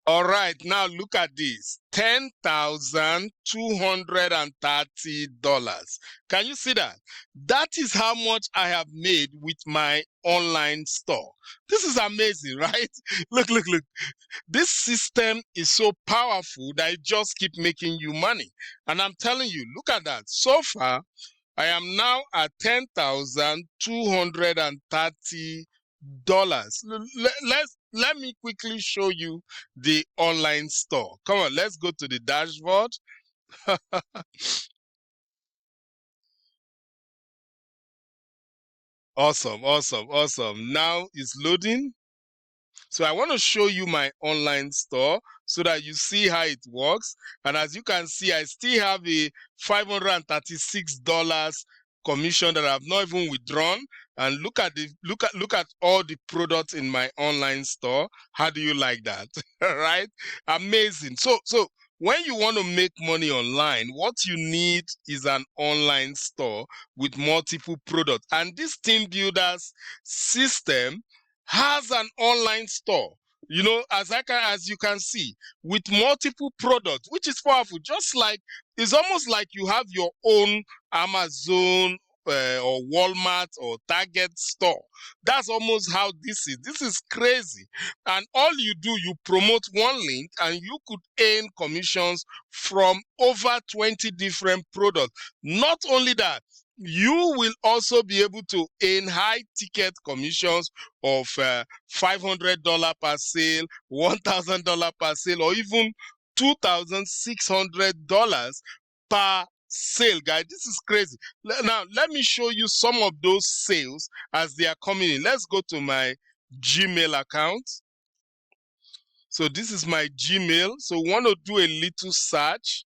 All right, now look at this. $10,230. Can you see that? That is how much I have made with my online store. This is amazing, right? Look, look, look. This system is so powerful that it just keeps making you money. And I'm telling you, look at that. So far, I am now at $10,230. Let me quickly show you the online store. Come on, let's go to the dashboard. Awesome, awesome, awesome. Now it's loading. So I want to show you my online store so that you see how it works. And as you can see, I still have a $536 commission that I've not even withdrawn. And look at all the products in my online store. How do you like that? Right? Amazing. So when you want to make money online, what you need is an online store with multiple products. And this Team Builders system has an online store, you know, as you can see, with multiple products, which is powerful. Just like, it's almost like you have your own Amazon or Walmart or Target store. That's almost how this is. This is crazy. And all you do, you promote one link and you could earn commissions from over 20 different products. Not only that, you will also be able to earn high ticket commissions of $500 per sale, $1,000 per sale, or even $2,600 per sale, guys. This is crazy. Now, let me show you some of those sales as they are coming in. Let's go to my Gmail account. So this is my Gmail. So we want to do a little search.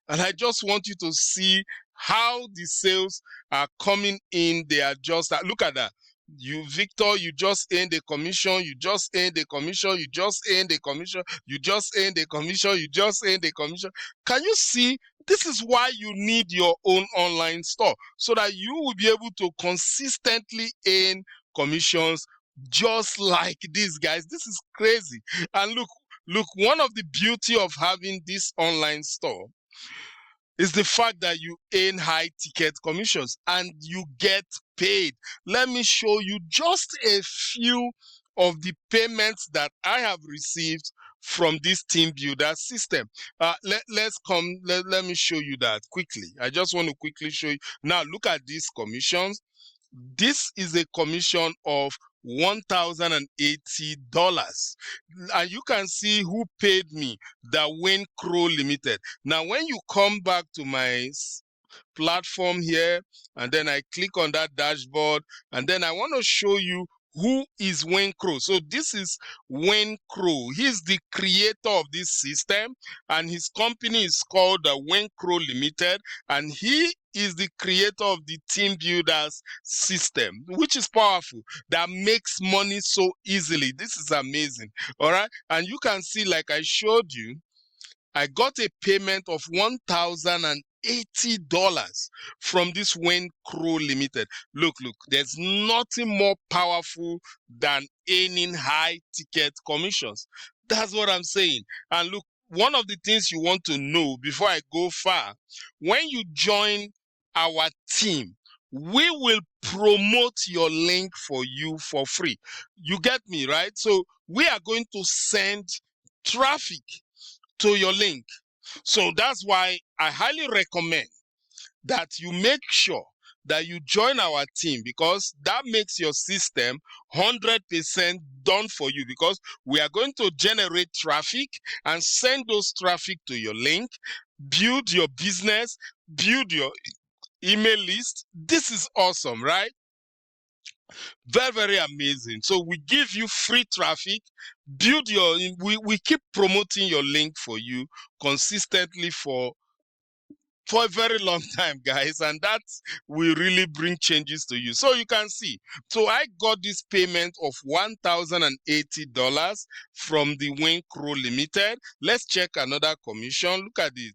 And I just want you to see how the sales are coming in. They are just, look at that. You, Victor, you just earned the commission, you just earned the commission, you just earned the commission, you just earned the commission, you just earned the commission. Can you see? This is why you need your own online store, so that you will be able to consistently earn commissions just like these guys. This is crazy. And look, one of the beauty of having this online store is the fact that you earn high ticket commissions and you get paid. Let me show you just a few of the payments that I have received from this Team Builder system. Let me show you that quickly. I just want to quickly show you. Now look at these commissions. This is a commission of $1,080, and you can see who paid me, the Wayne Crow Limited. Now when you come back to my platform here, and then I click on that dashboard, and then I want to show you who is Wayne Crow. So this is Wayne Crow. He's the creator of this system, and his company is called Wayne Crow Limited, and he is the creator of the Team Builders system, which is powerful, that makes money so easily. This is amazing. All right, and you can see, like I showed you, I got a payment of $1,080 from this Wayne Crow Limited. Look, there's nothing more powerful than earning high ticket commissions. That's what I'm saying. And look, one of the things you want to know before I go far, when you join our team, we will promote your link for you for free. You get me, right? So we are going to send traffic to your link. So that's why I highly recommend that you make sure that you join our team, because that makes your system 100% done for you, because we are going to generate traffic and send those traffic to your link, build your business, build your email list. This is awesome, right? Very, very amazing. So we give you free traffic, build your, we keep promoting your link for you consistently for a very long time, guys, and that will really bring changes to you. So you can see, so I got this payment of $1,080 from the Wayne Crow Limited. Let's check another commission. Look at this.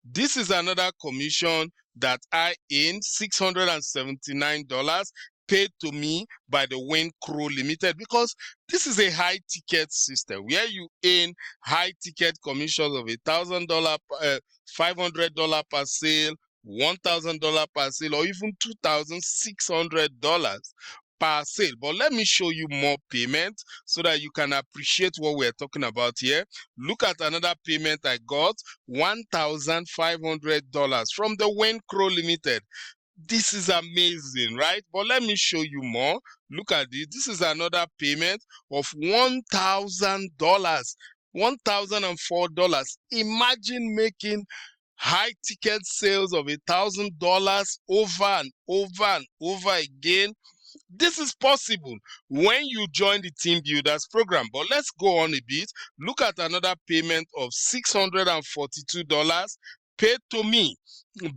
This is another commission that I earned, $679. paid to me by the Win Crew Limited, because this is a high ticket system where you earn high ticket commissions of $1,000, $500 per sale, $1,000 per sale, or even $2,600 per sale. But let me show you more payment so that you can appreciate what we're talking about here. Look at another payment I got, $1,500 from the Win Crow Limited. This is amazing, right? But let me show you more. Look at this. This is another payment of $1,000, $1,004. Imagine making high ticket sales of $1,000 over and over and over again. This is possible when you join the Team Builders program. But let's go on a bit. Look at another payment of $642 paid to me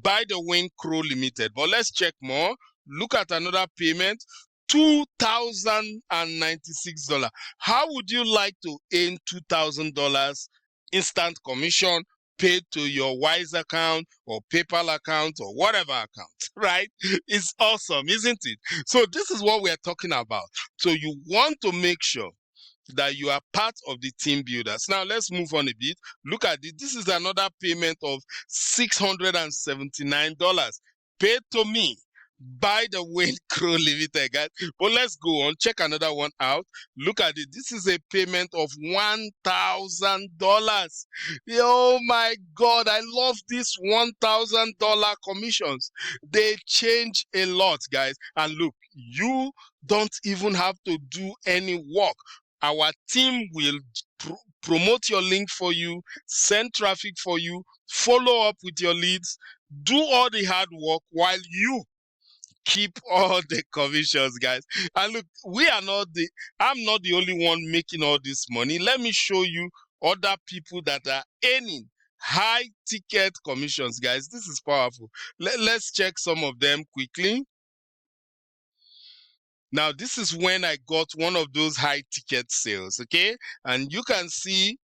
by the Win Crow Limited. But let's check more. Look at another payment, $2,096. How would you like to earn $2,000 instant commission paid to your Wise account or PayPal account or whatever account, right? It's awesome, isn't it? So this is what we're talking about. So you want to make sure that you are part of the Team Builders. Now let's move on a bit. Look at it. This is another payment of $679 paid to me by the Win Crow Limited, guys. But let's go on. Check another one out. Look at it. This is a payment of $1,000. Oh my God, I love these $1,000 commissions. They change a lot, guys. And look, you don't even have to do any work. Our team will promote your link for you, send traffic for you, follow up with your leads, do all the hard work while you keep all the commissions, guys. And look, I'm not the only one making all this money. Let me show you other people that are earning high ticket commissions, guys. This is powerful. Let's check some of them quickly. Now, this is when I got one of those high ticket sales, okay? And you can see,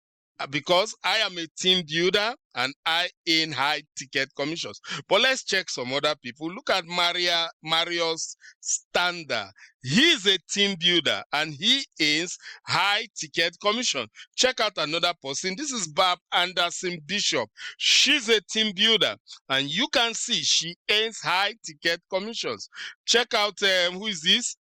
because I am a team builder and I earn high ticket commissions. But let's check some other people. Look at Marius Stander. He's a team builder and he earns high ticket commission. Check out another person. This is Barb Anderson Bishop. She's a team builder and you can see she earns high ticket commissions. Check out, who is this?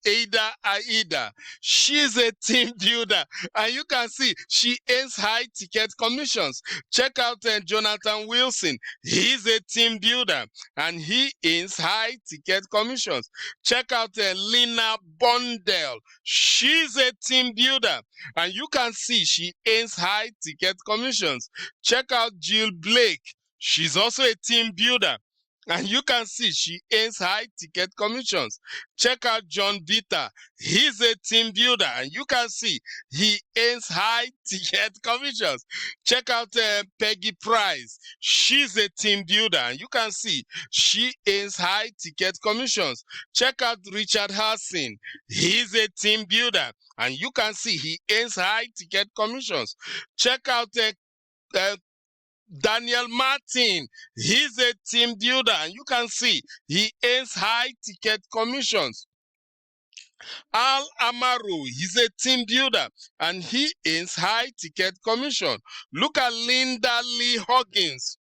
Aida. She's a team builder and you can see she earns high ticket commissions. Check out Jonathan Wilson. He's a team builder and he earns high ticket commissions. Check out Lina Bondell. She's a team builder and you can see she earns high ticket commissions. Check out Jill Blake. She's also a team builder and you can see she earns high ticket commissions. Check out John Bitter. He's a team builder and you can see he earns high ticket commissions. Check out Peggy Price. She's a team builder and you can see she earns high ticket commissions. Check out Richard Hassan. He's a team builder and you can see he earns high ticket commissions. Check out Daniel Martin. He's a team builder and you can see he earns high ticket commissions. Al Amaru, he's a team builder and he earns high ticket commission. Look at Linda Lee Hoggins.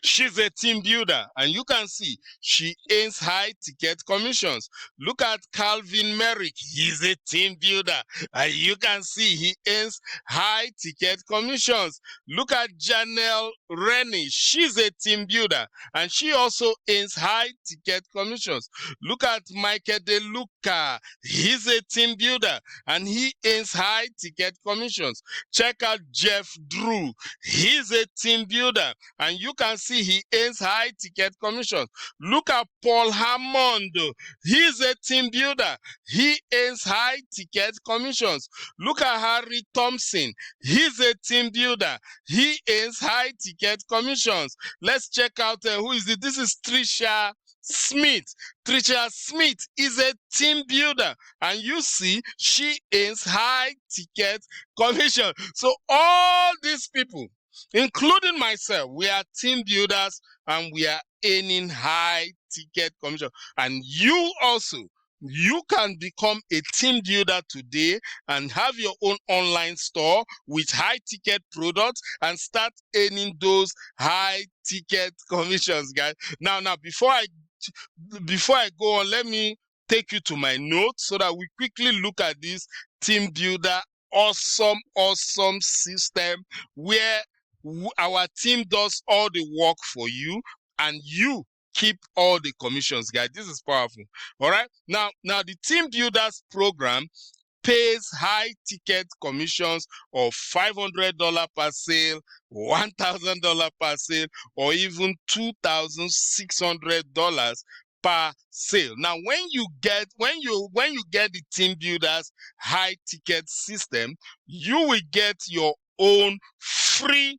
She's a team builder and you can see she earns high ticket commissions. Look at Calvin Merrick. He's a team builder and you can see he earns high ticket commissions. Look at Janelle Rennie. She's a team builder and she also earns high ticket commissions. Look at Michael DeLuca. He's a team builder and he earns high ticket commissions. Check out Jeff Drew. He's a team builder and you can see he earns high ticket commissions. Look at Paul Hammond. He's a team builder. He earns high ticket commissions. Look at Harry Thompson. He's a team builder. He earns high ticket commissions. Let's check out who is it? This is Trisha Smith. Trisha Smith is a team builder and you see she earns high ticket commission. So all these people, including myself, we are team builders and we are earning high ticket commission. And you also, you can become a team builder today and have your own online store with high ticket products and start earning those high ticket commissions, guys. Now, before I go on, let me take you to my notes so that we quickly look at this team builder awesome system where our team does all the work for you and you keep all the commissions, guys. This is powerful. All right. Now the team builders program pays high ticket commissions of $500 per sale, $1,000 per sale, or even $2,600 per sale. Now, when you get the team builders high ticket system, you will get your own free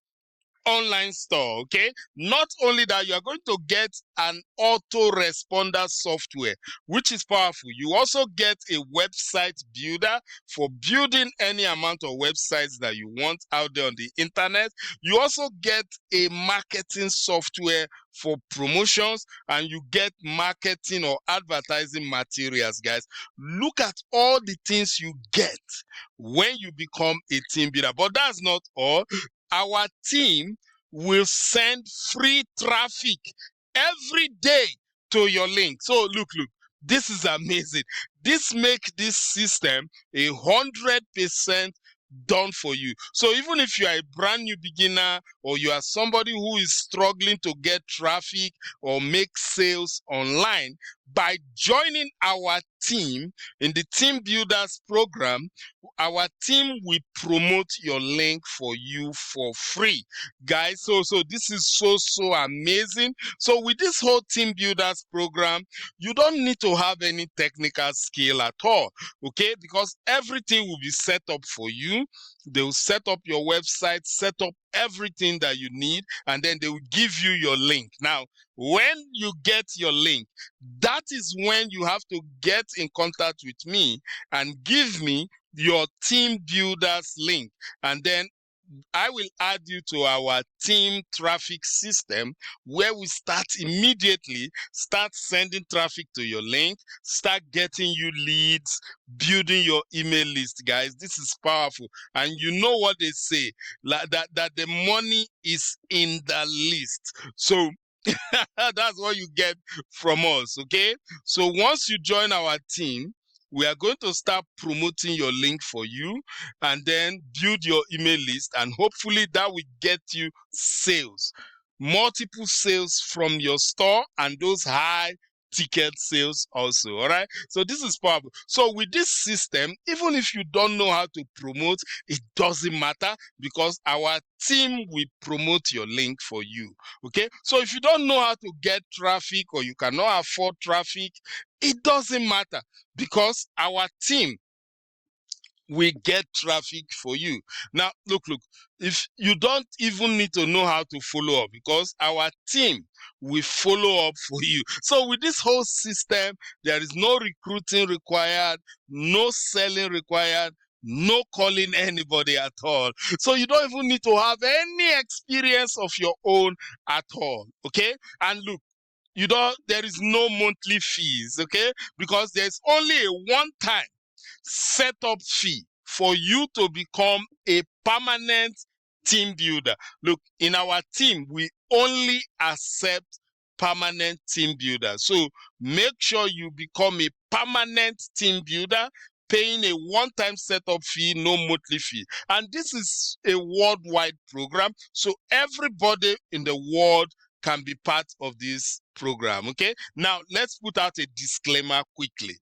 online store. Okay, not only that, you are going to get an autoresponder software, which is powerful. You also get a website builder for building any amount of websites that you want out there on the internet. You also get a marketing software for promotions, and you get marketing or advertising materials, guys. Look at all the things you get when you become a team builder. But that's not all. Our team will send free traffic every day to your link. So look, this is amazing. This makes this system 100% done for you. So even if you are a brand new beginner or you are somebody who is struggling to get traffic or make sales online, by joining our team in the Team Builders program, our team will promote your link for you for free, guys. So this is so amazing. So with this whole Team Builders program, you don't need to have any technical skill at all, okay? Because everything will be set up for you. They will set up your website, set up everything that you need, and then they will give you your link. Now, when you get your link, that is when you have to get in contact with me and give me your team builders link, and then I will add you to our team traffic system where we start sending traffic to your link, start getting you leads, building your email list, guys. This is powerful. And you know what they say, that the money is in the list. So that's what you get from us, okay? So once you join our team, we are going to start promoting your link for you and then build your email list, and hopefully that will get you sales, multiple sales from your store, and those high ticket sales also. All right, so this is powerful. So with this system, even if you don't know how to promote, it doesn't matter, because our team will promote your link for you. Okay, so if you don't know how to get traffic or you cannot afford traffic, it doesn't matter, because our team will get traffic for you. Now, look, if you don't even need to know how to follow up, because our team will follow up for you. So with this whole system, there is no recruiting required, no selling required, no calling anybody at all. So you don't even need to have any experience of your own at all. Okay, and look, there is no monthly fees, okay? Because there's only a one-time setup fee for you to become a permanent team builder. Look, in our team, we only accept permanent team builders. So make sure you become a permanent team builder, paying a one-time setup fee, no monthly fee. And this is a worldwide program, so everybody in the world can be part of this program, okay? Now, let's put out a disclaimer quickly.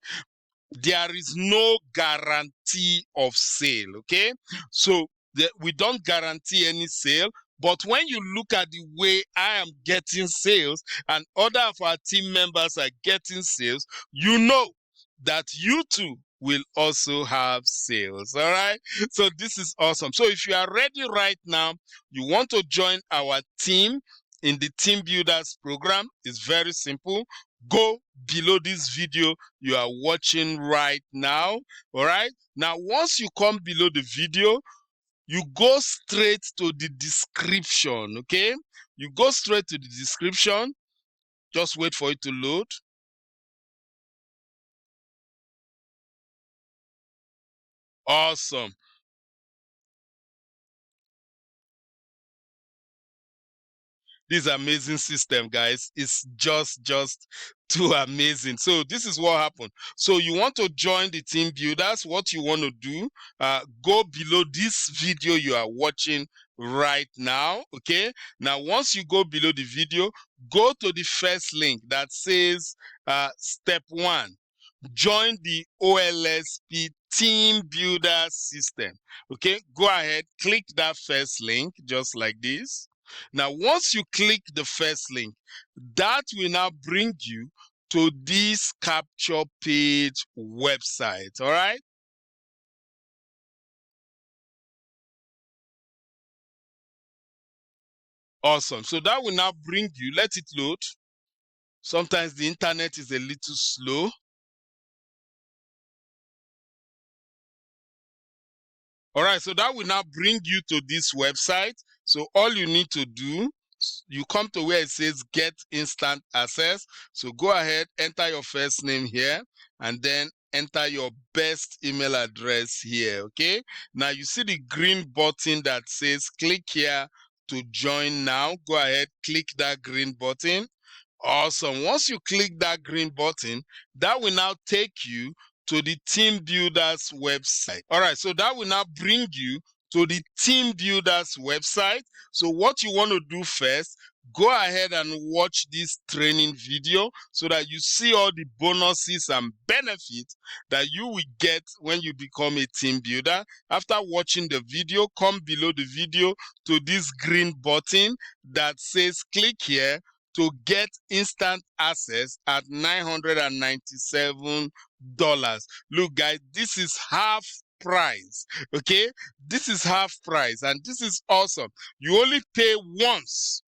There is no guarantee of sale, okay? So we don't guarantee any sale, but when you look at the way I am getting sales and other of our team members are getting sales, you know that you too will also have sales. All right, so this is awesome. So if you are ready right now, you want to join our team in the Team Builders program, it's very simple. Go below this video you are watching right now. All right, now once you come below the video, you go straight to the description. Okay, you go straight to the description. Just wait for it to load. Awesome. This amazing system, guys, is just too amazing. So this is what happened. So you want to join the team builders. What you want to do, go below this video you are watching right now. Okay, now once you go below the video, go to the first link that says step 1, join the OLSP team builder system. Okay, go ahead, click that first link just like this. Now, once you click the first link, that will now bring you to this capture page website. All right. Awesome. So that will now bring you, let it load. Sometimes the internet is a little slow. All right, so that will now bring you to this website. So all you need to do, you come to where it says get instant access. So go ahead, enter your first name here, and then enter your best email address here. Okay, now you see the green button that says click here to join now. Go ahead, click that green button. Awesome. Once you click that green button, that will now take you to the team builders website. All right, so that will now bring you to the team builders website. So what you want to do first, go ahead and watch this training video so that you see all the bonuses and benefits that you will get when you become a team builder. After watching the video, come below the video to this green button that says click here to get instant access at $997. Look, guys, this is half price. Okay, this is half price, and this is awesome. You only pay once.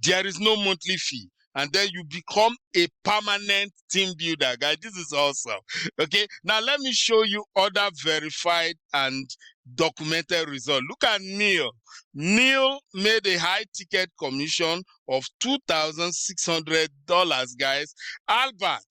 There is no monthly fee, and then you become a permanent team builder, guys. This is awesome. Okay, now let me show you other verified and documented results. Look at Neil. Neil made a high ticket commission of $2,600, guys. Albert,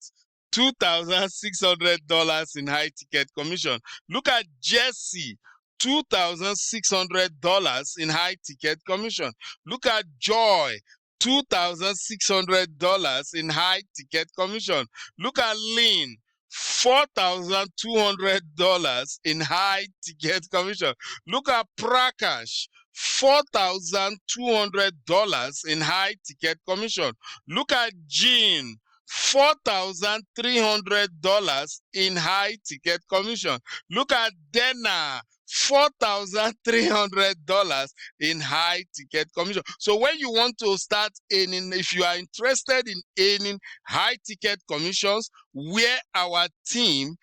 $2,600 in high ticket commission. Look at Jesse, $2,600 in high ticket commission. Look at Joy, $2,600 in high ticket commission. Look at Lynn, $4,200 in high ticket commission. Look at Prakash, $4,200 in high ticket commission. Look at Jean, $4,300 in high ticket commission. Look at Dana, $4,300 in high ticket commission. So when you want to start earning, if you are interested in earning high ticket commissions where our team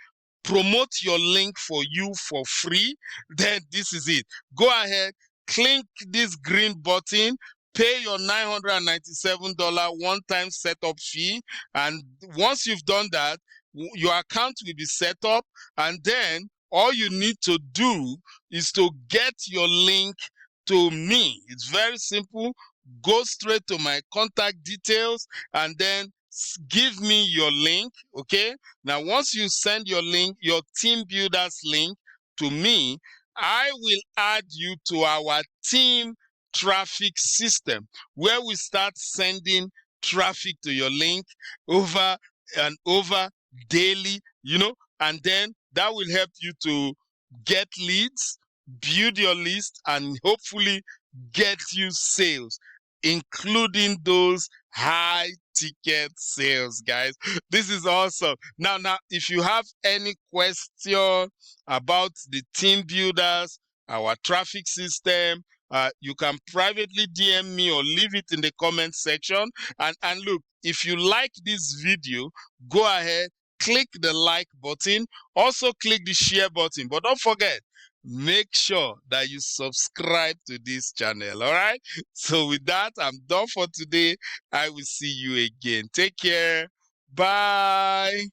promote your link for you for free, then this is it. Go ahead, click this green button, pay your $997 one-time setup fee, and once you've done that, your account will be set up, and then all you need to do is to get your link to me. It's very simple. Go straight to my contact details and then give me your link. Okay, now once you send your link, your team builders link to me, I will add you to our team traffic system where we start sending traffic to your link over and over daily, and then that will help you to get leads, build your list, and hopefully get you sales, including those high ticket sales, guys. This is awesome. Now, if you have any question about the team builders, our traffic system, you can privately DM me or leave it in the comment section. And look, if you like this video, go ahead, click the like button, also click the share button, but don't forget, make sure that you subscribe to this channel. All right, so with that, I'm done for today. I will see you again. Take care. Bye.